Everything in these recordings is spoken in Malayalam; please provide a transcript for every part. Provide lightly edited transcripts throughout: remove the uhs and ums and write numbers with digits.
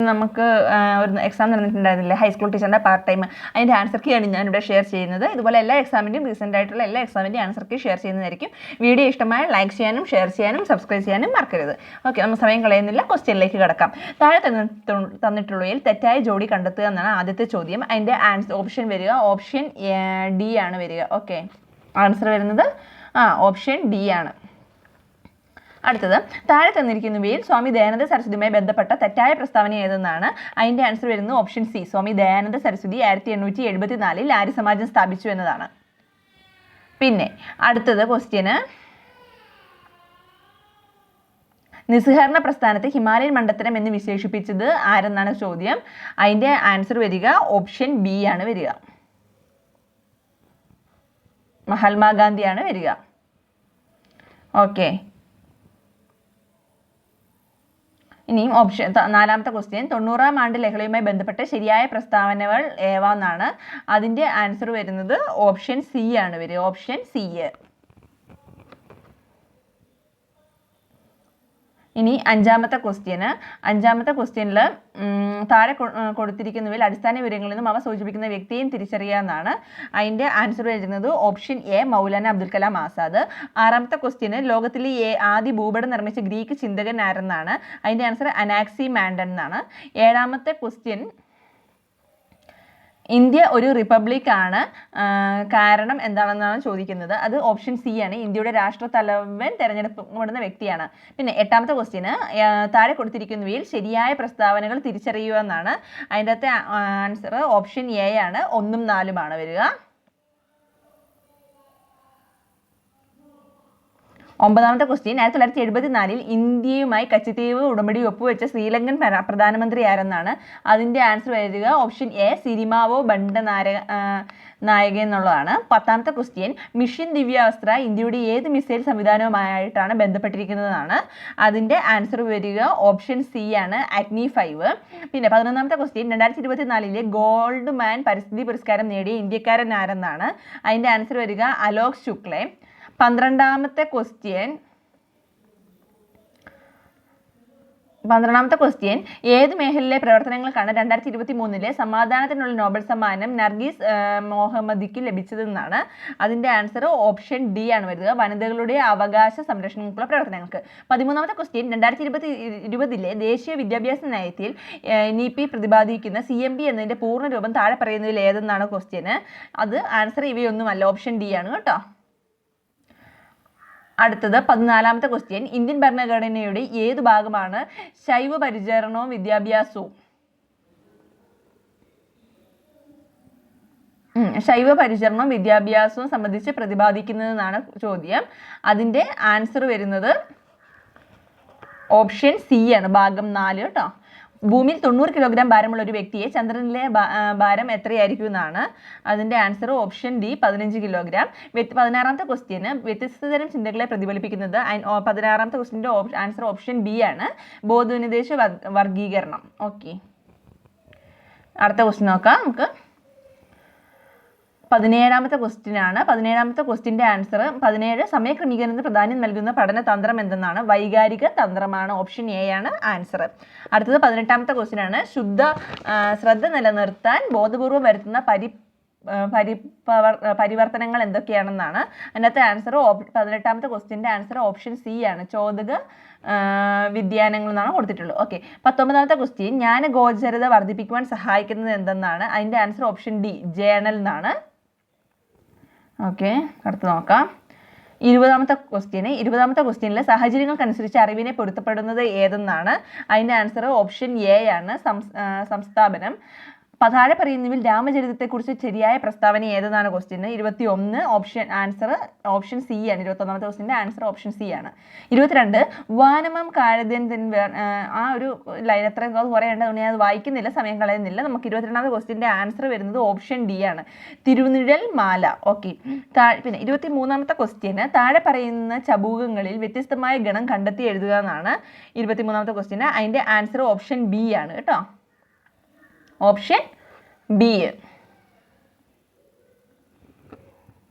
നമുക്ക് ഒരു എക്സാം നടന്നിട്ടുണ്ടായിരുന്നില്ലേ, ഹൈസ്കൂൾ ടീച്ചറിൻ്റെ പാർട്ട് ടൈം, അതിൻ്റെ ആൻസർ കീയാണ് ഞാനിവിടെ ഷെയർ ചെയ്യുന്നത്. ഇതുപോലെ എല്ലാ എക്സാമിൻ്റെയും റീസെൻ്റ് ആയിട്ടുള്ള എല്ലാ എക്സാമിൻ്റെയും ആൻസർ കീ ഷെയർ ചെയ്യുന്നതായിരിക്കും. വീഡിയോ ഇഷ്ടമായ ലൈക്ക് ചെയ്യാനും ഷെയർ ചെയ്യാനും സബ്സ്ക്രൈബ് ചെയ്യാനും മറക്കരുത്. ഓക്കെ, നമ്മൾ സമയം കളയുന്നില്ല, ക്വസ്റ്റ്യനിലേക്ക് കിടക്കാം. താഴെ തന്നിട്ടുള്ളതിൽ തെറ്റായ ജോഡി കണ്ടെത്തുക എന്നാണ് ആദ്യത്തെ ചോദ്യം. അതിൻ്റെ ഓപ്ഷൻ വരിക ഓപ്ഷൻ ഡി ആണ് വരിക. ഓക്കെ, ആൻസർ വരുന്നത് ഓപ്ഷൻ ഡി ആണ്. അടുത്തത്, താഴെ തന്നിരിക്കുന്നവയിൽ സ്വാമി ദയാനന്ദ സരസ്വതിയുമായി ബന്ധപ്പെട്ട തെറ്റായ പ്രസ്താവന ഏതെന്നാണ്. അതിൻ്റെ ആൻസർ വരുന്നത് ഓപ്ഷൻ സി. സ്വാമി ദയാനന്ദ സരസ്വതി 1874 ആര്യ സമാജം സ്ഥാപിച്ചു എന്നതാണ്. പിന്നെ അടുത്തത് ക്വസ്റ്റ്യന്, നിസ്സഹകരണ പ്രസ്ഥാനത്തെ ഹിമാലയൻ മണ്ടത്തരം എന്ന് വിശേഷിപ്പിച്ചത് ആരെന്നാണ് ചോദ്യം. അതിൻ്റെ ആൻസർ വരിക ഓപ്ഷൻ ബി ആണ് വരിക, മഹാത്മാഗാന്ധിയാണ് വരിക. ഓക്കെ, ഇനിയും ഓപ്ഷൻ നാലാമത്തെ ക്വസ്റ്റ്യൻ, 90-ാം ആണ്ട് ലഹളയുമായി ബന്ധപ്പെട്ട് ശരിയായ പ്രസ്താവനകൾ ഏവാന്നാണ്. അതിൻ്റെ ആൻസർ വരുന്നത് ഓപ്ഷൻ സി ആണ് വരിക, ഓപ്ഷൻ സി. ഇനി അഞ്ചാമത്തെ ക്വസ്റ്റ്യനിൽ താഴെ കൊടുത്തിരിക്കുന്നവയിൽ അടിസ്ഥാന വിവരങ്ങളിൽ നിന്നും അവ സൂചിപ്പിക്കുന്ന വ്യക്തിയും തിരിച്ചറിയാമെന്നാണ്. അതിൻ്റെ ആൻസർ വരുന്നത് ഓപ്ഷൻ എ, മൗലാന അബ്ദുൽ കലാം ആസാദ്. ആറാമത്തെ ക്വസ്റ്റ്യന്, ലോകത്തിലെ ആദ്യ ഭൂപടം നിർമ്മിച്ച ഗ്രീക്ക് ചിന്തകൻ ആരെന്നാണ്. അതിൻ്റെ ആൻസർ അനാക്സിമാൻഡൻ എന്നാണ്. ഏഴാമത്തെ ക്വസ്റ്റ്യൻ, ഇന്ത്യ ഒരു റിപ്പബ്ലിക് ആണ്, കാരണം എന്താണെന്നാണ് ചോദിക്കുന്നത്. അത് ഓപ്ഷൻ സി ആണ്, ഇന്ത്യയുടെ രാഷ്ട്രത്തലവൻ തിരഞ്ഞെടുക്കപ്പെടുന്ന വ്യക്തിയാണ്. പിന്നെ എട്ടാമത്തെ ക്വസ്റ്റ്യന്, താഴെ കൊടുത്തിരിക്കുന്നവയിൽ ശരിയായ പ്രസ്താവനകൾ തിരിച്ചറിയുക എന്നാണ്. അതിൻ്റെ അകത്തെ ആൻസർ ഓപ്ഷൻ എ ആണ്, 1ഉം 4ഉമാണ് വരിക. ഒമ്പതാമത്തെ ക്വസ്റ്റ്യൻ, 1974 ഇന്ത്യയുമായി കച്ചിത്തീവ് ഉടമ്പടി ഒപ്പുവെച്ച ശ്രീലങ്കൻ പ്രധാനമന്ത്രി ആരെന്നാണ്. അതിൻ്റെ ആൻസർ വരിക ഓപ്ഷൻ എ, സിരിമാവോ നായക എന്നുള്ളതാണ്. പത്താമത്തെ ക്വസ്റ്റ്യൻ, മിഷൻ ദിവ്യാസ്ത്ര ഇന്ത്യയുടെ ഏത് മിസൈൽ സംവിധാനവുമായിട്ടാണ് ബന്ധപ്പെട്ടിരിക്കുന്നതാണ്. അതിൻ്റെ ആൻസർ വരിക ഓപ്ഷൻ സി ആണ്, അഗ്നി 5. പിന്നെ 11ാമത്തെ ക്വസ്റ്റ്യൻ, 2024 ഗോൾഡ് മാൻ പരിസ്ഥിതി പുരസ്കാരം നേടിയ ഇന്ത്യക്കാരൻ ആരെന്നാണ്. അതിൻ്റെ ആൻസർ വരിക അലോക് ശുക്ലെ. 12ാമത്തെ ക്വസ്റ്റ്യൻ, ഏത് മേഖലയിലെ പ്രവർത്തനങ്ങൾക്കാണ് 2023 സമാധാനത്തിനുള്ള നോബൽ സമ്മാനം നർഗീസ് മൊഹമ്മദിക്ക് ലഭിച്ചതെന്നാണ്. അതിൻ്റെ ആൻസർ ഓപ്ഷൻ ഡി ആണ് വരിക, വനിതകളുടെ അവകാശ സംരക്ഷണങ്ങൾക്കുള്ള പ്രവർത്തനങ്ങൾക്ക്. 13ാമത്തെ ക്വസ്റ്റ്യൻ, 2020 ദേശീയ വിദ്യാഭ്യാസ നയത്തിൽ NEP പ്രതിപാദിക്കുന്ന CMB എന്നതിൻ്റെ പൂർണ്ണരൂപം താഴെ പറയുന്നതിൽ ഏതെന്നാണ് ക്വസ്റ്റ്യന്. അത് ആൻസർ ഇവയൊന്നുമല്ല, ഓപ്ഷൻ ഡി ആണ് കേട്ടോ. അടുത്തത് 14ാമത്തെ ക്വസ്റ്റ്യൻ, ഇന്ത്യൻ ഭരണഘടനയുടെ ഏത് ഭാഗമാണ് ശൈവ പരിചരണവും വിദ്യാഭ്യാസവും സംബന്ധിച്ച് പ്രതിപാദിക്കുന്നതെന്നാണ് ചോദ്യം. അതിൻ്റെ ആൻസർ വരുന്നത് ഓപ്ഷൻ സി ആണ്, ഭാഗം 4 കേട്ടോ. ഭൂമിയിൽ 90 കിലോഗ്രാം ഭാരമുള്ള ഒരു വ്യക്തിയെ ചന്ദ്രനിലെ ഭാരം എത്രയായിരിക്കും എന്നാണ്. അതിൻ്റെ ആൻസർ ഓപ്ഷൻ ഡി, 15 കിലോഗ്രാം. 16ാമത്തെ ക്വസ്റ്റ്യന്, വ്യത്യസ്ത തരം ചിന്തകളെ പ്രതിഫലിപ്പിക്കുന്നത്. 16ാമത്തെ ക്വസ്റ്റ്യൻ്റെ ആൻസർ ഓപ്ഷൻ ബി ആണ്, ബോധോപദേശ വർഗീകരണം. ഓക്കെ, അടുത്ത ക്വസ്റ്റ്യൻ നോക്കാം നമുക്ക്. 17ാമത്തെ ക്വസ്റ്റ്യൻ ആണ്. 17ാമത്തെ ക്വസ്റ്റ്യൻ്റെ ആൻസർ 17 സമയക്രമീകരണത്തിന് പ്രാധാന്യം നൽകുന്ന പഠന തന്ത്രം എന്തെന്നാണ്. വൈകാരിക തന്ത്രമാണ്, ഓപ്ഷൻ എ ആണ് ആൻസർ. അടുത്തത് 18ാമത്തെ ക്വസ്റ്റ്യൻ ആണ്. ശ്രദ്ധ നിലനിർത്താൻ ബോധപൂർവം വരുത്തുന്ന പരിവർത്തനങ്ങൾ എന്തൊക്കെയാണെന്നാണ്. അതിനകത്തെ ആൻസർ 18ാമത്തെ ക്വസ്റ്റ്യൻ്റെ ആൻസർ ഓപ്ഷൻ സി ആണ്, ചോദക വിദ്യാനങ്ങൾ എന്നാണ് കൊടുത്തിട്ടുള്ളത്. ഓക്കെ, 19ാമത്തെ ക്വസ്റ്റ്യൻ, ജ്ഞാനഗോചരത വർദ്ധിപ്പിക്കുവാൻ സഹായിക്കുന്നത് എന്തെന്നാണ്. അതിൻ്റെ ആൻസർ ഓപ്ഷൻ ഡി, ജേണൽ എന്നാണ്. ഓക്കെ, അടുത്ത് നോക്കാം. 20ാമത്തെ ക്വസ്റ്റ്യനിൽ സാഹചര്യങ്ങൾക്കനുസരിച്ച് അറിവിനെ പൊരുത്തപ്പെടുന്നത് ഏതെന്നാണ്. അതിൻ്റെ ആൻസർ ഓപ്ഷൻ എ ആണ്, സംസ്ഥാപനം. താഴെ പറയുന്നതിൽ രാമചരിതത്തെക്കുറിച്ച് ശരിയായ പ്രസ്താവന ഏതെന്നാണ് ക്വസ്റ്റ്യൻ. 21 ഓപ്ഷൻ സി ആണ്. 21ാമത്തെ ക്വസ്റ്റ്യൻ്റെ ആൻസർ ഓപ്ഷൻ സി ആണ്. 22 വാനമം കാഴതൻ ആ ഒരു ലൈൻ എത്ര കുറേ ഉണ്ട്, അതുകൊണ്ട് ഞാൻ അത് വായിക്കുന്നില്ല, സമയം കളയുന്നില്ല. നമുക്ക് 22ാമത്തെ ക്വസ്റ്റ്യൻ്റെ ആൻസർ വരുന്നത് ഓപ്ഷൻ ഡി ആണ്, തിരുനിഴൽ മാല. ഓക്കെ, പിന്നെ 23ാമത്തെ ക്വസ്റ്റ്യന്, താഴെ പറയുന്ന ചബൂകങ്ങളിൽ വ്യത്യസ്തമായ ഗണം കണ്ടെത്തി എഴുതുക എന്നാണ്. 23ാമത്തെ ക്വസ്റ്റ്യന് അതിൻ്റെ ആൻസർ ഓപ്ഷൻ ബി ആണ് കേട്ടോ, ഓപ്ഷൻ ബി.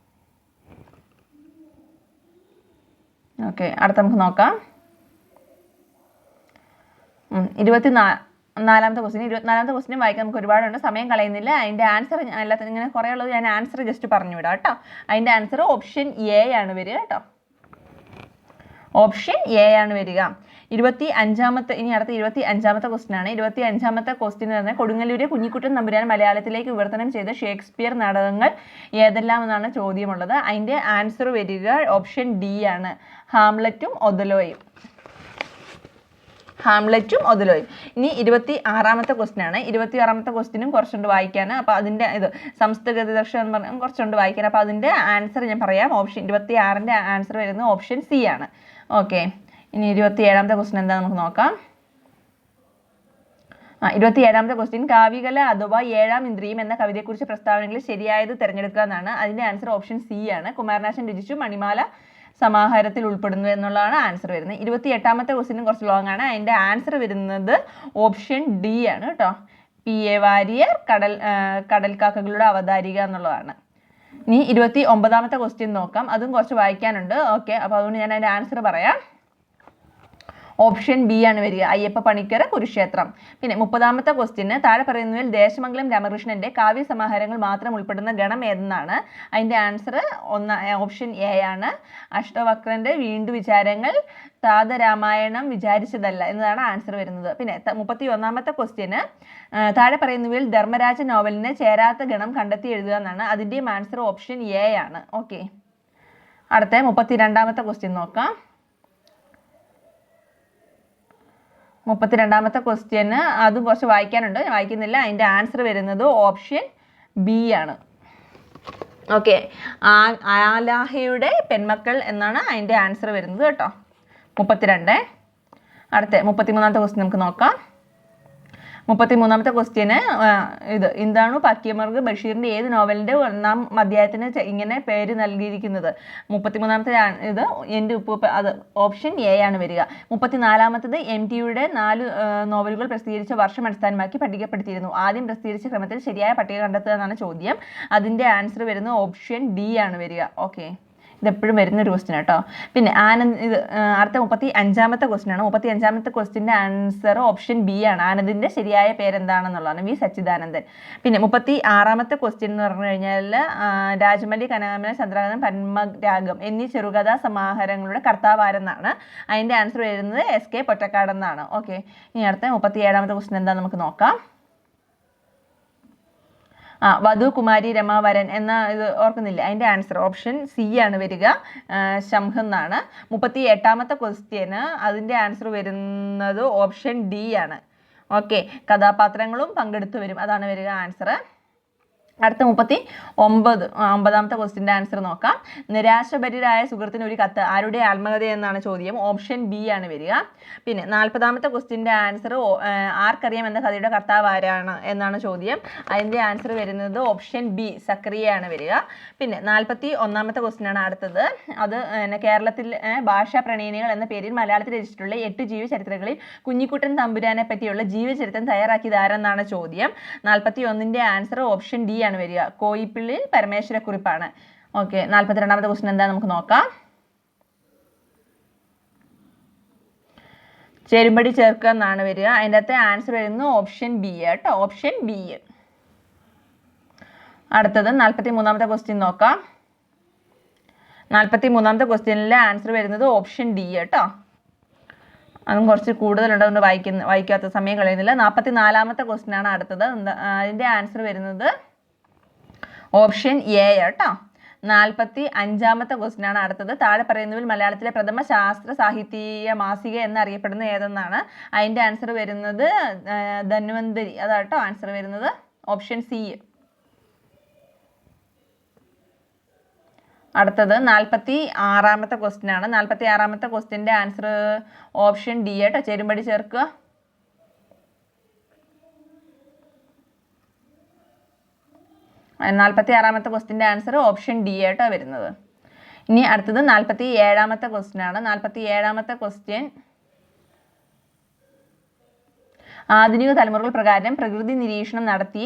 ഓക്കെ, അടുത്ത നമുക്ക് നോക്കാം. നാലാമത്തെ ക്വസ്റ്റ്യൻ 24ാമത്തെ ക്വസ്റ്റ്യൻ വായിക്കാൻ നമുക്ക് ഒരുപാടുണ്ട്, സമയം കളയുന്നില്ല. അതിൻ്റെ ആൻസർ എല്ലാത്തിനും ഇങ്ങനെ കുറേ ഉള്ളത് ഞാൻ ആൻസർ ജസ്റ്റ് പറഞ്ഞു വിടാം കേട്ടോ. അതിൻ്റെ ആൻസർ ഓപ്ഷൻ എ ആണ് വരിക കേട്ടോ. ഓപ്ഷൻ എ ആണ് വരിക. 25ാമത്തെ ഇനി അടുത്ത 25ാമത്തെ ക്വസ്റ്റ്യൻ ആണ്. 25ാമത്തെ ക്വസ്റ്റ്യൻ എന്ന് പറഞ്ഞാൽ കൊടുങ്ങല്ലൂരെ കുഞ്ഞിക്കുട്ടൻ തമ്പുരാൻ മലയാളത്തിലേക്ക് വിവർത്തനം ചെയ്ത ഷേക്സ്പിയർ നാടകങ്ങൾ ഏതെല്ലാം എന്നാണ് ചോദ്യമുള്ളത്. അതിൻ്റെ ആൻസർ വരിക ഓപ്ഷൻ ഡി ആണ്, ഹാംലെറ്റും ഒഥലോയും. ഹാംലെറ്റും ഒഥലോയും. ഇനി 26ാമത്തെ ക്വസ്റ്റ്യൻ ആണ്. 26ാമത്തെ ക്വസ്റ്റ്യനും കുറച്ചുണ്ട് വായിക്കാൻ. അപ്പോൾ അതിൻ്റെ സംസ്ഥഗതിദർശനം എന്ന് പറഞ്ഞാൽ കുറച്ചുണ്ട് വായിക്കാൻ. അപ്പോൾ അതിൻ്റെ ആൻസർ ഞാൻ പറയാം. ഓപ്ഷൻ 26ൻ്റെ ആൻസർ വരുന്നത് ഓപ്ഷൻ സി ആണ്. ഓക്കെ, ഇനി 27ാമത്തെ ക്വസ്റ്റ്യൻ എന്താ നമുക്ക് നോക്കാം. 27ാമത്തെ ക്വസ്റ്റ്യൻ കാവ്യകല അഥവാ ഏഴാം ഇന്ദ്രിയം എന്ന കവിതയെക്കുറിച്ച് പ്രസ്താവനകളിൽ ശരിയായത് തിരഞ്ഞെടുക്കുക എന്നാണ്. അതിൻ്റെ ആൻസർ ഓപ്ഷൻ സി ആണ്, കുമാരനാശൻ രചിച്ചു മണിമാല സമാഹാരത്തിൽ ഉൾപ്പെടുന്നു എന്നുള്ളതാണ് ആൻസർ വരുന്നത്. 28ാമത്തെ ക്വസ്റ്റ്യനും കുറച്ച് ലോങ് ആണ്. അതിൻ്റെ ആൻസർ വരുന്നത് ഓപ്ഷൻ ഡി ആണ് കേട്ടോ, P.A. വാരിയർ കടൽക്കാക്കകളുടെ അവതാരിക എന്നുള്ളതാണ്. ഇനി 29ാമത്തെ ക്വസ്റ്റ്യൻ നോക്കാം, അതും കുറച്ച് വായിക്കാനുണ്ട്. ഓക്കെ, അപ്പോൾ അതുകൊണ്ട് ഞാൻ അതിൻ്റെ ആൻസർ പറയാം. ഓപ്ഷൻ ബി ആണ് വരിക, അയ്യപ്പ പണിക്കർ കുരുക്ഷേത്രം. പിന്നെ 30ാമത്തെ ക്വസ്റ്റ്യന് താഴെ പറയുന്നതിൽ ദേശമംഗലം രാമകൃഷ്ണന്റെ കാവ്യസമാഹാരങ്ങൾ മാത്രം ഉൾപ്പെടുന്ന ഗണം ഏതെന്നാണ്. അതിൻ്റെ ആൻസർ ഓപ്ഷൻ എ ആണ്, അഷ്ടവക്രന്റെ വീണ്ടു വിചാരങ്ങൾ താതരാമായണം വിചാരിച്ചതല്ല എന്നതാണ് ആൻസർ വരുന്നത്. പിന്നെ 31ാമത്തെ ക്വസ്റ്റ്യന് താഴെ പറയുന്നവയിൽ ധർമ്മരാജ നോവലിന് ചേരാത്ത ഗണം കണ്ടെത്തി എഴുതുക എന്നാണ്. അതിൻ്റെയും ആൻസർ ഓപ്ഷൻ എ ആണ്. ഓക്കെ, അടുത്ത 32ാമത്തെ ക്വസ്റ്റ്യൻ നോക്കാം. 32ാമത്തെ ക്വസ്റ്റ്യന് അതും കുറച്ച് വായിക്കാനുണ്ട്, ഞാൻ വായിക്കുന്നില്ല. അതിൻ്റെ ആൻസർ വരുന്നത് ഓപ്ഷൻ ബി ആണ്. ഓക്കെ, ആലാഹയുടെ പെൺമക്കൾ എന്നാണ് അതിൻ്റെ ആൻസർ വരുന്നത് കേട്ടോ. 32. അടുത്ത 33ാമത്തെ ക്വസ്റ്റ്യൻ നമുക്ക് നോക്കാം. 33ാമത്തെ ക്വസ്റ്റ്യന് എന്താണ് പാക്കിയമർഗ് ബഷീറിൻ്റെ ഏത് നോവലിൻ്റെ ഒന്നാം അധ്യായത്തിന് ഇങ്ങനെ പേര് നൽകിയിരിക്കുന്നത്. 33ാമത്തെ എൻ്റെ ഉപ്പൂപ്പ, അത് ഓപ്ഷൻ എ ആണ് വരിക. 34ാമത്തത് MTയുടെ 4 നോവലുകൾ പ്രസിദ്ധീകരിച്ച വർഷം അടിസ്ഥാനമാക്കി പട്ടികപ്പെടുത്തിയിരുന്നു. ആദ്യം പ്രസിദ്ധീകരിച്ച ക്രമത്തിൽ ശരിയായ പട്ടിക കണ്ടെത്തുക എന്നാണ് ചോദ്യം. അതിൻ്റെ ആൻസർ വരുന്നത് ഓപ്ഷൻ ഡി ആണ് വരിക. ഓക്കെ, ഇതെപ്പോഴും വരുന്നൊരു ക്വസ്റ്റ്യൻ കേട്ടോ. പിന്നെ അടുത്ത 35ാമത്തെ ക്വസ്റ്റ്യൻ ആണ്. 35ാമത്തെ ക്വസ്റ്റ്യൻ്റെ ആൻസർ ഓപ്ഷൻ ബി ആണ്, ആനന്ദിൻ്റെ ശരിയായ പേരെന്താണെന്നുള്ളതാണ്, വി സച്ചിദാനന്ദൻ. പിന്നെ 36ാമത്തെ ക്വസ്റ്റ്യൻ എന്ന് പറഞ്ഞു കഴിഞ്ഞാൽ രാജമല്ലി, കനകാമന, ചന്ദ്രകാന്തം, പത്മരാഗം എന്നീ ചെറുകഥാ സമാഹാരങ്ങളുടെ കർത്താവ് ആരെന്നാണ്. അതിൻ്റെ ആൻസർ വരുന്നത് SK പൊറ്റക്കാട് എന്നാണ്. ഓക്കെ, ഇനി അടുത്ത 37ാമത്തെ ക്വസ്റ്റ്യൻ എന്താ നമുക്ക് നോക്കാം. വധു, കുമാരി, രമാവരൻ എന്ന ഇത് ഓർക്കുന്നില്ല. അതിൻ്റെ ആൻസർ ഓപ്ഷൻ സി ആണ് വരിക, ശംഖ് എന്നാണ്. 38ാമത്തെ ക്വസ്റ്റ്യന് അതിൻ്റെ ആൻസർ വരുന്നത് ഓപ്ഷൻ ഡി ആണ്. ഓക്കെ, കഥാപാത്രങ്ങളും പങ്കെടുത്തു വരും, അതാണ് വരിക ആൻസർ. അടുത്ത 39ാമത്തെ ക്വസ്റ്റ്യൻ്റെ ആൻസർ നോക്കാം. നിരാശഭരിതരായ സുഹൃത്തിന് ഒരു കത്ത്, ആരുടെ ആത്മകഥ എന്നാണ് ചോദ്യം. ഓപ്ഷൻ ബി ആണ് വരിക. പിന്നെ 40ാമത്തെ ക്വസ്റ്റ്യൻ്റെ ആൻസർ ആർക്കറിയാം എന്ന കഥയുടെ കർത്താവ് ആരാണ് എന്നാണ് ചോദ്യം. അതിൻ്റെ ആൻസർ വരുന്നത് ഓപ്ഷൻ ബി, സക്രിയ ആണ് വരിക. പിന്നെ 41ാമത്തെ ക്വസ്റ്റ്യനാണ് അടുത്തത്. അത് കേരളത്തിൽ ഭാഷാ പ്രണയിനികൾ എന്ന പേരിൽ മലയാളത്തിൽ രചിച്ചിട്ടുള്ള 8 ജീവചരിത്രങ്ങളിൽ കുഞ്ഞിക്കുട്ടൻ തമ്പുരാനെ പറ്റിയുള്ള ജീവചരിത്രം തയ്യാറാക്കിയത് ആരെന്നാണ് ചോദ്യം. 41ൻ്റെ ആൻസർ ഓപ്ഷൻ ഡി ആണ് വരിക, കോയിപ്പിള്ളി പരമേശ്വരക്കുറിപ്പാണ്. ഓക്കെ, 42ാമത്തെ ക്വസ്റ്റ്യൻ എന്താ നമുക്ക് നോക്കാം. ചേരുംപടി ചേർക്കുക എന്നാണ് വരിക. അതിൻ്റെ അകത്തെ ആൻസർ വരുന്നത് ഓപ്ഷൻ ബി കേട്ടോ, ഓപ്ഷൻ ബി. അടുത്തത് 43ാമത്തെ ക്വസ്റ്റ്യൻ നോക്കാം. 43ാമത്തെ ക്വസ്റ്റ്യനിലെ ആൻസർ വരുന്നത് ഓപ്ഷൻ ഡി കേട്ടോ. അതും കുറച്ച് കൂടുതലുണ്ട്, അതുകൊണ്ട് വായിക്കാത്ത സമയം കളയുന്നില്ല. 44ാമത്തെ ക്വസ്റ്റ്യൻ ആണ് അടുത്തത്. അതിൻ്റെ ആൻസർ വരുന്നത് ഓപ്ഷൻ എ കേട്ടോ. 45ാമത്തെ ക്വസ്റ്റ്യൻ ആണ് അടുത്തത്. താഴെ പറയുന്നതിൽ മലയാളത്തിലെ പ്രഥമ ശാസ്ത്ര സാഹിത്യ മാസിക എന്നറിയപ്പെടുന്ന ഏതെന്നാണ്. അതിൻ്റെ ആൻസർ വരുന്നത് ധന്വന്തരി, അതാട്ടോ ആൻസർ വരുന്നത് ഓപ്ഷൻ സി. അടുത്തത് 46ാമത്തെ ക്വസ്റ്റ്യൻ ആണ്. 46ാമത്തെ ക്വസ്റ്റ്യൻ്റെ ആൻസർ ഓപ്ഷൻ ഡി കേട്ടോ, ചേരുംപടി ചേർക്കുക. ാമത്തെ ക്വസ്റ്റ്യൻ്റെ ആൻസർ ഓപ്ഷൻ ഡി ആയിട്ടോ വരുന്നത്. ഇനി അടുത്തത് 47ാമത്തെ ക്വസ്റ്റ്യൻ ആണ്. 47ാമത്തെ ക്വസ്റ്റ്യൻ ആധുനിക തലമുറകൾ പ്രകാരം പ്രകൃതി നിരീക്ഷണം നടത്തി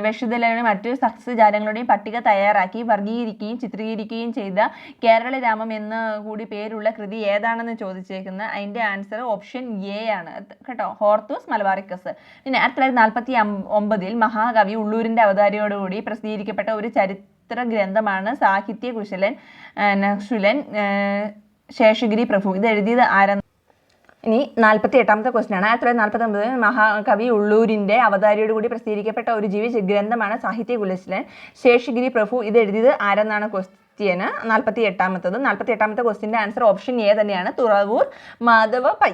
വിഷുതലയുടെയും മറ്റു സസ്യജാലങ്ങളുടെയും പട്ടിക തയ്യാറാക്കി വർഗീകരിക്കുകയും ചിത്രീകരിക്കുകയും ചെയ്ത കേരള രാമം എന്ന് കൂടി പേരുള്ള കൃതി ഏതാണെന്ന് ചോദിച്ചേക്കുന്ന അതിൻ്റെ ആൻസർ ഓപ്ഷൻ എ ആണ് കേട്ടോ, ഹോർത്തൂസ് മലബാറിക്കസ്. പിന്നെ 1949 മഹാകവി ഉള്ളൂരിൻ്റെ അവതാരിയോടുകൂടി പ്രസിദ്ധീകരിക്കപ്പെട്ട ഒരു ചരിത്ര ഗ്രന്ഥമാണ് സാഹിത്യകുശലൻ നക്ഷുലൻ ശേഷഗിരി പ്രഭു. ഇത് എഴുതിയത് ആരെന്ന്. ഇനി 48ാമത്തെ ക്വസ്റ്റ്യൻ ആണ്. 1949 മഹാകവി ഉള്ളൂരിൻ്റെ അവതാരിയോടുകൂടി പ്രസിദ്ധീകരിക്കപ്പെട്ട ഒരു ഗ്രന്ഥമാണ് സാഹിത്യകുശലൻ ശേഷഗിരി പ്രഭു. ഇത് എഴുതിയത് ആരെന്നാണ് ക്വസ്റ്റ്യന്. 48ാമത്തെ ക്വസ്റ്റ്യൻ്റെ ആൻസർ ഓപ്ഷൻ എ തന്നെയാണ്, തുറവൂർ മാധവ പൈ.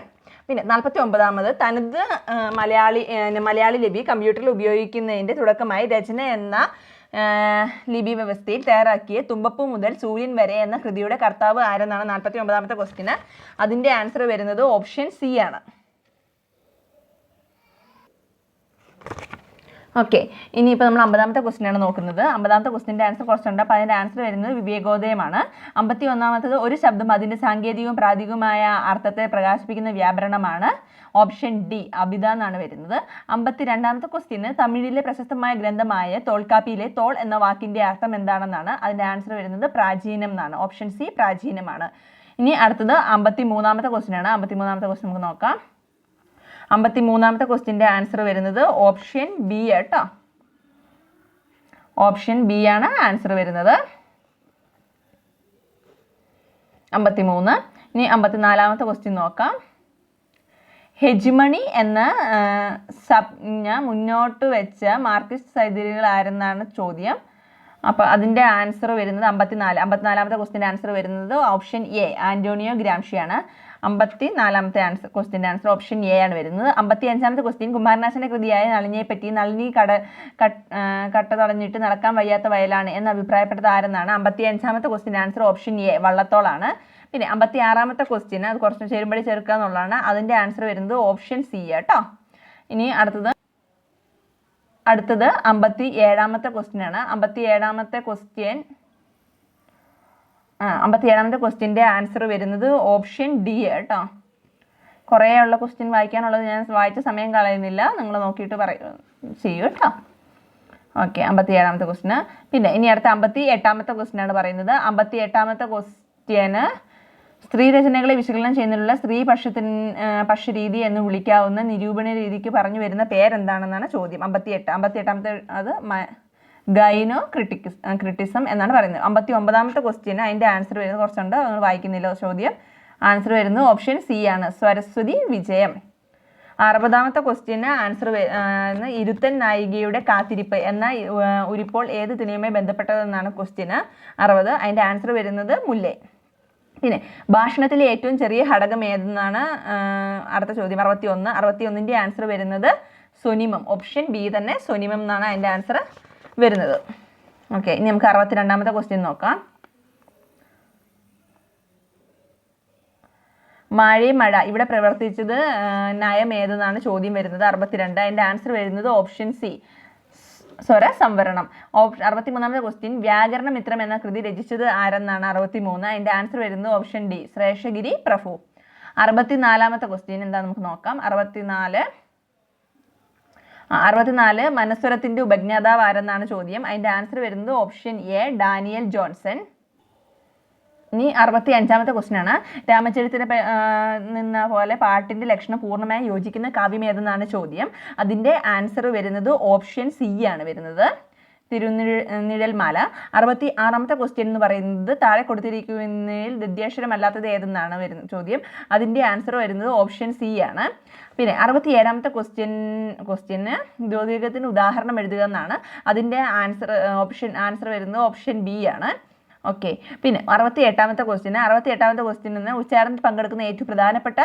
പിന്നെ 49ാമത് തനത് മലയാളി ലിപി കമ്പ്യൂട്ടറിൽ ഉപയോഗിക്കുന്നതിൻ്റെ തുടക്കമായി രചന എന്ന ലിപി വ്യവസ്ഥയിൽ തയ്യാറാക്കിയ തുമ്പപ്പൂ മുതൽ സൂര്യൻ വരെ എന്ന കൃതിയുടെ കർത്താവ് ആരെന്നാണ് 49ാമത്തെ ക്വസ്റ്റ്യന്. അതിൻ്റെ ആൻസർ വരുന്നത് ഓപ്ഷൻ സി ആണ്. ഓക്കെ, ഇനിയിപ്പോൾ നമ്മൾ 50ാമത്തെ ക്വസ്റ്റ്യനാണ് നോക്കുന്നത്. 50ാമത്തെ ക്വസ്റ്റ്യൻ്റെ ആൻസർ കുറച്ചുണ്ട്. അപ്പോൾ അതിൻ്റെ ആൻസർ വരുന്നത് വിവേകോദയമാണ്. 51ാമത്തത് ഒരു ശബ്ദം അതിൻ്റെ സാങ്കേതികവും പ്രാതികവുമായ അർത്ഥത്തെ പ്രകാശിപ്പിക്കുന്ന വ്യാകരണമാണ്. ഓപ്ഷൻ ഡി അഭിധ എന്നാണ് വരുന്നത്. 52ാമത്തെ ക്വസ്റ്റ്യന് തമിഴിലെ പ്രശസ്തമായ ഗ്രന്ഥമായ തോൽക്കാപ്പിയിലെ തോൾ എന്ന വാക്കിൻ്റെ അർത്ഥം എന്താണെന്നാണ്. അതിൻ്റെ ആൻസർ വരുന്നത് പ്രാചീനം എന്നാണ്. ഓപ്ഷൻ സി പ്രാചീനമാണ്. ഇനി അടുത്തത് 53ാമത്തെ ക്വസ്റ്റ്യനാണ്. 53ാമത്തെ ക്വസ്റ്റ്യൻ നമുക്ക് നോക്കാം. 53ാമത്തെ ക്വസ്റ്റ്യൻ്റെ ആൻസർ വരുന്നത് ഓപ്ഷൻ ബി കേട്ടോ, ഓപ്ഷൻ ബി ആണ് ആൻസർ വരുന്നത്. 53. ഇനി 54ാമത്തെ ക്വസ്റ്റ്യൻ നോക്കാം. ഹെജിമണി എന്ന സംജ്ഞ മുന്നോട്ട് വെച്ച മാർക്സിസ്റ്റ് സൈദ്ധാന്തികൾ ആരെന്നാണ് ചോദ്യം. അപ്പോൾ അതിൻ്റെ ആൻസർ വരുന്നത് 54ാമത്തെ ക്വസ്റ്റ്യൻ്റെ ആൻസർ വരുന്നത് ഓപ്ഷൻ എ ആന്റോണിയോ ഗ്രാംഷിയാണ്. 54ാമത്തെ ക്വസ്റ്റ്യൻ്റെ ആൻസർ ഓപ്ഷൻ എ ആണ് വരുന്നത്. 55ാമത്തെ ക്വസ്റ്റ്യൻ കുമാരനാശാന്റെ കൃതിയായ നളിനിയെപ്പറ്റി നളിനി കട്ട തടഞ്ഞിട്ട് നടക്കാൻ വയ്യാത്ത വയലാണ് എന്ന് അഭിപ്രായപ്പെട്ടത് ആരെന്നാണ്. 55ാമത്തെ ക്വസ്റ്റ്യൻ്റെ ആൻസർ ഓപ്ഷൻ എ വള്ളത്തോളാണ്. പിന്നെ 56ാമത്തെ ക്വസ്റ്റ്യൻ അത് കുറച്ച് ചേരുമ്പടി ചേർക്കുക എന്നുള്ളതാണ്. അതിൻ്റെ ആൻസർ വരുന്നത് ഓപ്ഷൻ സി കേട്ടോ. ഇനി അടുത്തത് 57ാമത്തെ ക്വസ്റ്റ്യൻ ആണ്. 57ാമത്തെ ക്വസ്റ്റ്യൻ്റെ ആൻസർ വരുന്നത് ഓപ്ഷൻ ഡി കേട്ടോ. കുറേ ഉള്ള ക്വസ്റ്റ്യൻ വായിക്കാനുള്ളത് ഞാൻ വായിച്ച സമയം കളയുന്നില്ല, നിങ്ങൾ നോക്കിയിട്ട് ചെയ്യൂ കേട്ടോ. ഓക്കെ, 57ാമത്തെ ക്വസ്റ്റ്യന്. പിന്നെ ഇനി അടുത്ത 58ാമത്തെ ക്വസ്റ്റ്യനാണ് പറയുന്നത്. 58ാമത്തെ ക്വസ്റ്റ്യന് സ്ത്രീരചനകളെ വിശകലനം ചെയ്യുന്നതിനുള്ള സ്ത്രീ പക്ഷരീതി എന്ന് വിളിക്കാവുന്ന നിരൂപണ രീതിക്ക് പറഞ്ഞു വരുന്ന പേരെന്താണെന്നാണ് ചോദ്യം. 58ാമത്തെ അത് ഗൈനോ ക്രിട്ടിസം എന്നാണ് പറയുന്നത്. 59ാമത്തെ ക്വസ്റ്റ്യന് അതിൻ്റെ ആൻസർ വരുന്നത് കുറച്ചുണ്ട്, നിങ്ങൾ വായിക്കുന്നില്ല ചോദ്യം. ആൻസർ വരുന്നത് ഓപ്ഷൻ സി ആണ്, സരസ്വതി വിജയം. 60ാമത്തെ ക്വസ്റ്റ്യന് ആൻസർ ഇരുത്തൻ നായികയുടെ കാത്തിരിപ്പ് എന്ന ഉരിപ്പോൾ ഏത് തിണയുമായി ബന്ധപ്പെട്ടതെന്നാണ് ക്വസ്റ്റ്യന്. 60. അതിൻ്റെ ആൻസർ വരുന്നത് മുല്ലേ. പിന്നെ ഭാഷണത്തിലെ ഏറ്റവും ചെറിയ ഘടകം ഏതെന്നാണ് അടുത്ത ചോദ്യം. 61ൻ്റെ ആൻസർ വരുന്നത് സ്വനിമം. ഓപ്ഷൻ ബി തന്നെ സ്വനിമം എന്നാണ് അതിൻ്റെ ആൻസർ വരുന്നത്. ഓക്കെ, ഇനി നമുക്ക് 62ാമത്തെ ക്വസ്റ്റ്യൻ നോക്കാം. മഴ ഇവിടെ പ്രവർത്തിച്ചത് നയം ഏതെന്നാണ് ചോദ്യം വരുന്നത്. 62. അതിൻ്റെ ആൻസർ വരുന്നത് ഓപ്ഷൻ സി സ്വര സംവരണം. 63ാമത്തെ ക്വസ്റ്റ്യൻ വ്യാകരണമിത്രം എന്ന കൃതി രചിച്ചത് ആരെന്നാണ്. 63. അതിൻ്റെ ആൻസർ വരുന്നത് ഓപ്ഷൻ ഡി ശ്രേഷഗിരി പ്രഭു. 64ാമത്തെ ക്വസ്റ്റ്യൻ എന്താ നമുക്ക് നോക്കാം. 64 മനസ്വരത്തിൻ്റെ ഉപജ്ഞാതാവ് ആരെന്നാണ് ചോദ്യം. അതിൻ്റെ ആൻസർ വരുന്നത് ഓപ്ഷൻ എ ഡാനിയൽ ജോൺസൺ. ഇനി 65ാമത്തെ ക്വസ്റ്റ്യൻ ആണ്. രാമചരിതത്തിൽ നിന്ന പോലെ പാട്ടിൻ്റെ ലക്ഷണം പൂർണ്ണമായി യോജിക്കുന്ന കാവ്യം ഏതെന്നാണ് ചോദ്യം. അതിൻ്റെ ആൻസർ വരുന്നത് ഓപ്ഷൻ സി ആണ് വരുന്നത്, തിരുനിഴൽമാല. 66ാമത്തെ ക്വസ്റ്റ്യൻ എന്ന് പറയുന്നത് താഴെ കൊടുത്തിരിക്കുന്നതിൽ ഗദ്യാക്ഷരമല്ലാത്തത് ഏതെന്നാണ് വരുന്നത് ചോദ്യം. അതിൻ്റെ ആൻസർ വരുന്നത് ഓപ്ഷൻ സി ആണ്. പിന്നെ 67ാമത്തെ ക്വസ്റ്റ്യന് ദ്യോതികത്തിന് ഉദാഹരണം എഴുതുക എന്നാണ്. അതിൻ്റെ ആൻസർ വരുന്നത് ഓപ്ഷൻ ബി ആണ്. ഓക്കെ, പിന്നെ 68ാമത്തെ ക്വസ്റ്റ്യൻ നിന്ന് ഉച്ചാരണത്തിൽ പങ്കെടുക്കുന്ന ഏറ്റവും പ്രധാനപ്പെട്ട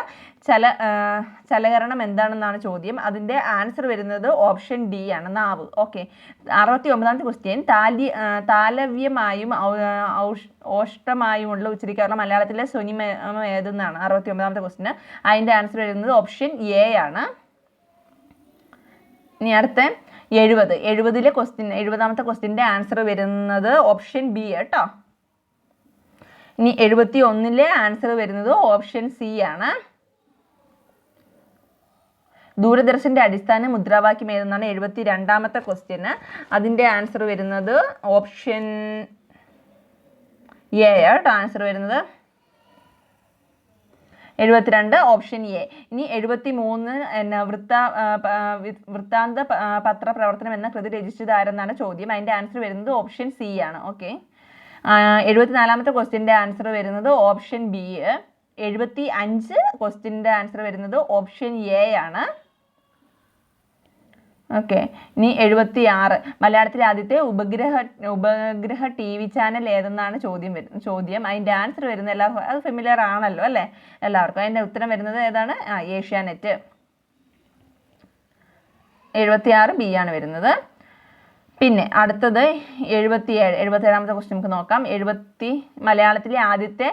ചലകരണം എന്താണെന്നാണ് ചോദ്യം. അതിൻ്റെ ആൻസർ വരുന്നത് ഓപ്ഷൻ ഡി ആണ്, നാവ്. ഓക്കെ, 69ാമത്തെ ക്വസ്റ്റ്യൻ താലവ്യമായും ഓഷ്ടമായുമുള്ള ഉച്ചരിക്കാറുള്ള മലയാളത്തിലെ സ്വനിമം ഏതെന്നാണ് 69ാമത്തെ ക്വസ്റ്റ്യന്. അതിൻ്റെ ആൻസർ വരുന്നത് ഓപ്ഷൻ എ ആണ്. ഇനി അടുത്ത 70ാമത്തെ ക്വസ്റ്റ്യൻ്റെ ആൻസർ വരുന്നത് ഓപ്ഷൻ ബി കേട്ടോ. ഇനി 71ലെ ആൻസർ വരുന്നത് ഓപ്ഷൻ സി ആണ്. ദൂരദർശന്റെ അടിസ്ഥാന മുദ്രാവാക്യം ഏതെന്നാണ് 72ാമത്തെ ക്വസ്റ്റ്യന്. അതിൻ്റെ ആൻസർ വരുന്നത് ഓപ്ഷൻ എ കേട്ടോ. ആൻസർ വരുന്നത് 72 ഓപ്ഷൻ എ. ഇനി 73 വൃത്താന്ത പത്രപ്രവർത്തനം എന്ന കൃതി രചിച്ചത് ആരെന്നാണ് ചോദ്യം. അതിൻ്റെ ആൻസർ വരുന്നത് ഓപ്ഷൻ സി ആണ്. ഓക്കെ. 74ാമത്തെ ക്വസ്റ്റ്യൻ്റെ ആൻസർ വരുന്നത് ഓപ്ഷൻ ബി. 75 ക്വസ്റ്റ്യൻ്റെ ആൻസർ വരുന്നത് ഓപ്ഷൻ എ ആണ്. ഓക്കെ. ഇനി 76 മലയാളത്തിലെ ആദ്യത്തെ ഉപഗ്രഹ TV ചാനൽ ഏതെന്നാണ് ചോദ്യം. അതിൻ്റെ ആൻസർ വരുന്നത് എല്ലാവർക്കും അത് ഫെമിലിയർ ആണല്ലോ അല്ലേ എല്ലാവർക്കും. അതിൻ്റെ ഉത്തരം വരുന്നത് ഏതാണ്? ഏഷ്യാനെറ്റ്. 76 ബി ആണ് വരുന്നത്. പിന്നെ അടുത്തത് 77ാമത്തെ ക്വസ്റ്റ്യൻ നമുക്ക് നോക്കാം. മലയാളത്തിലെ ആദ്യത്തെ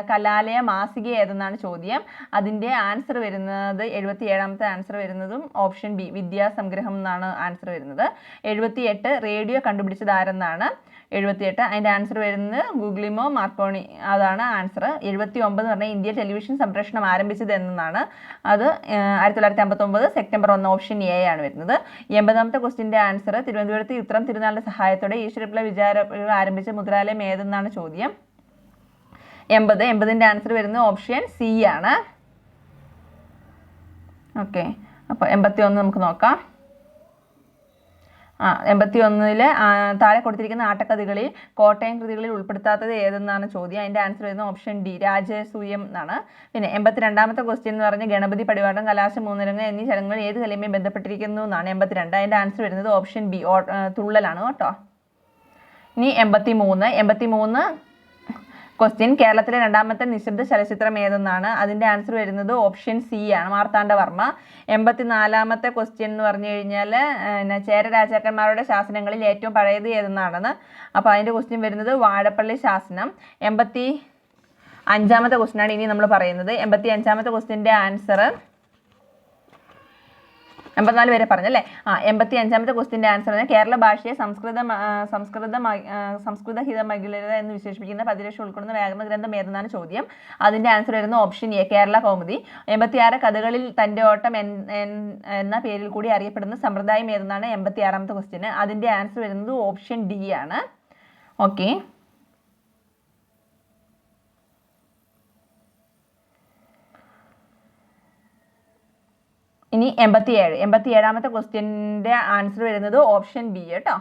കലാലയ മാസിക ഏതെന്നാണ് ചോദ്യം. അതിൻ്റെ ആൻസർ വരുന്നത് 77ാമത്തെ ആൻസർ വരുന്നതും ഓപ്ഷൻ ബി വിദ്യാസംഗ്രഹം എന്നാണ് ആൻസർ വരുന്നത്. 78 റേഡിയോ കണ്ടുപിടിച്ചത് ആരെന്നാണ്. 78 അതിൻ്റെ ആൻസർ വരുന്നത് ഗൂഗ്ലിമോ മാർക്കോണി അതാണ് ആൻസർ. 79 എന്ന് പറഞ്ഞാൽ ഇന്ത്യ ടെലിവിഷൻ സംപ്രേഷണം ആരംഭിച്ചത് എന്നാണ്. അത് 1959 സെപ്റ്റംബർ 1 ഓപ്ഷൻ എ ആണ് വരുന്നത്. 80ാമത്തെ ക്വസ്റ്റ്യൻ്റെ ആൻസർ തിരുവനന്തപുരത്ത് ഉത്രം തിരുനാളിൻ്റെ സഹായത്തോടെ ഈശ്വരപ്പിള്ള വിചാരം ആരംഭിച്ച മുദ്രാലയം ഏതെന്നാണ് ചോദ്യം. 80ൻ്റെ ആൻസർ വരുന്നത് ഓപ്ഷൻ സി ആണ്. ഓക്കെ. അപ്പോൾ 81 നമുക്ക് നോക്കാം. 81 താഴെ കൊടുത്തിരിക്കുന്ന ആട്ടക്കഥകളിൽ കോട്ടയം കൃതികളിൽ ഉൾപ്പെടുത്താത്തത് ഏതെന്നാണ് ചോദ്യം. അതിൻ്റെ ആൻസർ വരുന്നത് ഓപ്ഷൻ ഡി രാജസൂയം എന്നാണ്. പിന്നെ 82ാമത്തെ ക്വസ്റ്റ്യൻ എന്ന് പറഞ്ഞാൽ ഗണപതി പടിവാട്ടം കലാശം മൂന്നിലങ്ങ് എന്നീ ചടങ്ങുകൾ ഏത് കലയുമായി ബന്ധപ്പെട്ടിരിക്കുന്നു എന്നാണ്. 82 അതിൻ്റെ ആൻസർ വരുന്നത് ഓപ്ഷൻ ബി തുള്ളലാണ് കേട്ടോ. ഇനി 83 ക്വസ്റ്റ്യൻ കേരളത്തിലെ രണ്ടാമത്തെ നിശബ്ദ ചലച്ചിത്രം ഏതെന്നാണ്. അതിൻ്റെ ആൻസർ വരുന്നത് ഓപ്ഷൻ സി ആണ് മാർത്താണ്ഡവർമ്മ. 84ാമത്തെ ക്വസ്റ്റ്യൻ എന്ന് പറഞ്ഞു കഴിഞ്ഞാൽ ചേര രാജാക്കന്മാരുടെ ശാസനങ്ങളിൽ ഏറ്റവും പഴയത് ഏതെന്നാണെന്ന്. അപ്പോൾ അതിൻ്റെ ക്വസ്റ്റ്യൻ വരുന്നത് വാഴപ്പള്ളി ശാസനം. 85ാമത്തെ ക്വസ്റ്റ്യനാണ് ഇനി നമ്മൾ പറയുന്നത്. 85ാമത്തെ ക്വസ്റ്റ്യൻ്റെ ആൻസർ 84 വരെ പറഞ്ഞല്ലേ. 85ാമത്തെ ക്വസ്റ്റ്യൻ്റെ ആൻസർ കേരള ഭാഷയെ സംസ്കൃതഹിതമഖിലത എന്ന് വിശേഷിപ്പിക്കുന്ന 10 ലക്ഷം ഉൾക്കൊള്ളുന്ന വ്യാകരണ ഗ്രന്ഥം ഏതെന്നാണ് ചോദ്യം. അതിൻ്റെ ആൻസർ വരുന്നത് ഓപ്ഷൻ എ കേരള കൗമുദി. 86 കഥകളിൽ തൻ്റെ ഓട്ടം എന്ന പേരിൽ കൂടി അറിയപ്പെടുന്ന സമ്പ്രദായം ഏതെന്നാണ് 86ാമത്തെ ക്വസ്റ്റ്യന്. അതിൻ്റെ ആൻസർ വരുന്നത് ഓപ്ഷൻ ഡി ആണ്. ഓക്കെ. ഇനി 87ാമത്തെ ക്വസ്റ്റ്യൻ്റെ ആൻസർ വരുന്നത് ഓപ്ഷൻ ബി കേട്ടോ.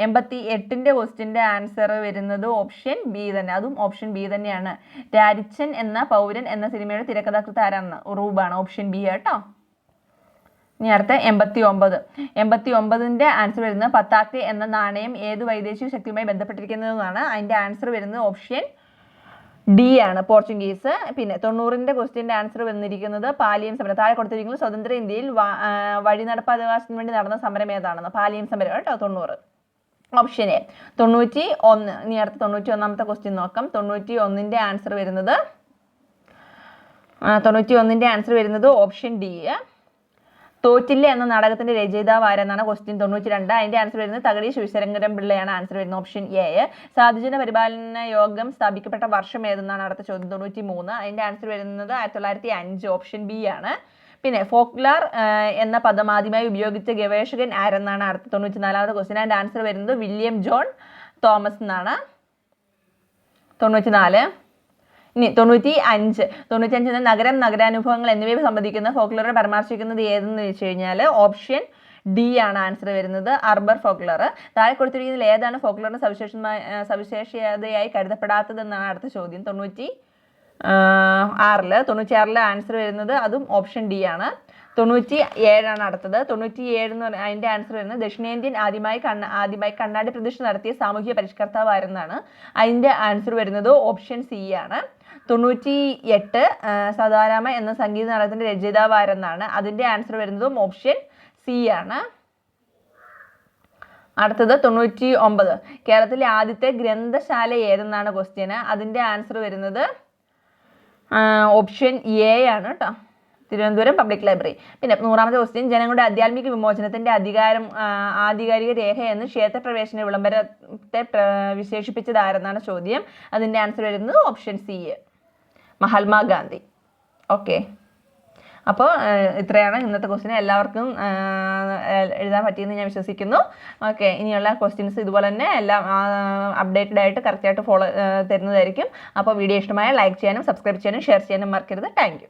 88ൻ്റെ ക്വസ്റ്റ്യൻ്റെ ആൻസർ വരുന്നത് ഓപ്ഷൻ ബി തന്നെ. അതും ഓപ്ഷൻ ബി തന്നെയാണ്. രാരിച്ചൻ എന്ന പൗരൻ എന്ന സിനിമയുടെ തിരക്കഥാകൃത്ത് ആരാണ്? ഉറൂബാണ്. ഓപ്ഷൻ ബി കേട്ടോ. ഇനി അടുത്ത 89ൻ്റെ ആൻസർ വരുന്നത് പത്താക്ക് എന്ന നാണയം ഏത് വൈദേശിക ശക്തിയുമായി ബന്ധപ്പെട്ടിരിക്കുന്നതെന്നാണ്. അതിൻ്റെ ആൻസർ വരുന്നത് ഓപ്ഷൻ ഡി ആണ് പോർച്ചുഗീസ്. പിന്നെ 90ൻ്റെ ക്വസ്റ്റ്യൻ്റെ ആൻസർ വന്നിരിക്കുന്നത് പാലിയൻ സമരം. താഴെ കൊടുത്തിരിക്കുന്നത് സ്വതന്ത്ര ഇന്ത്യയിൽ വഴിനടപ്പവകാശത്തിന് വേണ്ടി നടന്ന സമരം ഏതാണെന്ന്. പാലിയൻ സമരം കേട്ടോ. 90 ഓപ്ഷൻ എ. 91 ഇനി അടുത്ത 91ാമത്തെ ക്വസ്റ്റ്യൻ നോക്കാം. 91ൻ്റെ ആൻസർ വരുന്നത് ഓപ്ഷൻ ഡി. തോറ്റില്ല എന്ന നാടകത്തിന്റെ രചയിതാവ് ആരെന്നാണ് ക്വസ്റ്റ്യൻ. 92 അതിന്റെ ആൻസർ വരുന്നത് തകഴി ശിവശങ്കരൻ പിള്ളയാണ് ആൻസർ വരുന്നത് ഓപ്ഷൻ എ. സാധുജന പരിപാലന യോഗം സ്ഥാപിക്കപ്പെട്ട വർഷം ഏതെന്നാണ് അടുത്ത ചോദ്യം. 93 അതിന്റെ ആൻസർ വരുന്നത് 1905 ഓപ്ഷൻ ബി ആണ്. പിന്നെ ഫോക്ലാർ എന്ന പദം ആദ്യമായി ഉപയോഗിച്ച ഗവേഷകൻ ആരെന്നാണ് അടുത്ത 94ാമത്തെ ക്വസ്റ്റ്യൻ. അതിന്റെ ആൻസർ വരുന്നത് വില്യം ജോൺ തോമസ് എന്നാണ്. 94 ഇനി 95 നഗരം നഗരാനുഭവങ്ങൾ എന്നിവയെ സംബന്ധിക്കുന്ന ഫോക്ലോറെ പരാമർശിക്കുന്നത് ഏതെന്ന് വെച്ച് കഴിഞ്ഞാൽ ഓപ്ഷൻ ഡി ആണ് ആൻസർ വരുന്നത് അർബർ ഫോക്ലോർ. താഴെ കൊടുത്തിരിക്കുന്നതിൽ ഏതാണ് ഫോക്ലോറിന്റെ സവിശേഷതയായി കരുതപ്പെടാത്തതെന്നാണ് അടുത്ത ചോദ്യം. 96 ആൻസർ വരുന്നത് അതും ഓപ്ഷൻ ഡി ആണ്. 97 അടുത്തത്. 97 എന്ന് പറഞ്ഞാൽ അതിൻ്റെ ആൻസർ വരുന്നത് ദക്ഷിണേന്ത്യൻ ആദ്യമായി കണ്ണാടി പ്രതിഷ്ഠ നടത്തിയ സാമൂഹ്യ പരിഷ്കർത്താവ് ആരെന്നാണ്. അതിൻ്റെ ആൻസർ വരുന്നത് ഓപ്ഷൻ സി ആണ്. 98 സദാരാമ എന്ന സംഗീത നാടകത്തിന്റെ രചയിതാവ് ആരെന്നാണ്. അതിൻ്റെ ആൻസർ വരുന്നതും ഓപ്ഷൻ സി ആണ്. അടുത്തത് 99 കേരളത്തിലെ ആദ്യത്തെ ഗ്രന്ഥശാല ഏതെന്നാണ് ക്വസ്റ്റ്യന്. അതിൻ്റെ ആൻസർ വരുന്നത് ഓപ്ഷൻ എ ആണ് കേട്ടോ. Thiruvananthapuram public library. പിന്നെ 100ാമത്തെ ക്വസ്റ്റ്യൻ ജനങ്ങളുടെ ആധ്യാത്മിക വിമോചനത്തിന്റെ ആധികാരിക രേഖ എന്ന് ക്ഷേത്രപ്രവേശന വിളംബരത്തെ വിശേഷിപ്പിച്ചത് ആരെന്നാണ് ചോദ്യം. അതിൻ്റെ ആൻസർ വരുന്നത് ഓപ്ഷൻ സി മഹാത്മാഗാന്ധി. ഓക്കെ. അപ്പോൾ ഇത്രയാണ് ഇന്നത്തെ ക്വസ്റ്റ്യൻ. എല്ലാവർക്കും എഴുതാൻ പറ്റിയെന്ന് ഞാൻ വിശ്വസിക്കുന്നു. ഓക്കെ, ഇനിയുള്ള ക്വസ്റ്റ്യൻസ് ഇതുപോലെ തന്നെ എല്ലാം അപ്ഡേറ്റഡ് ആയിട്ട് കറക്റ്റായിട്ട് ഫോളോ തരുന്നതായിരിക്കും. അപ്പോൾ വീഡിയോ ഇഷ്ടമായ ലൈക്ക് ചെയ്യാനും സബ്സ്ക്രൈബ് ചെയ്യാനും ഷെയർ ചെയ്യാനും മറക്കരുത്. Thank you.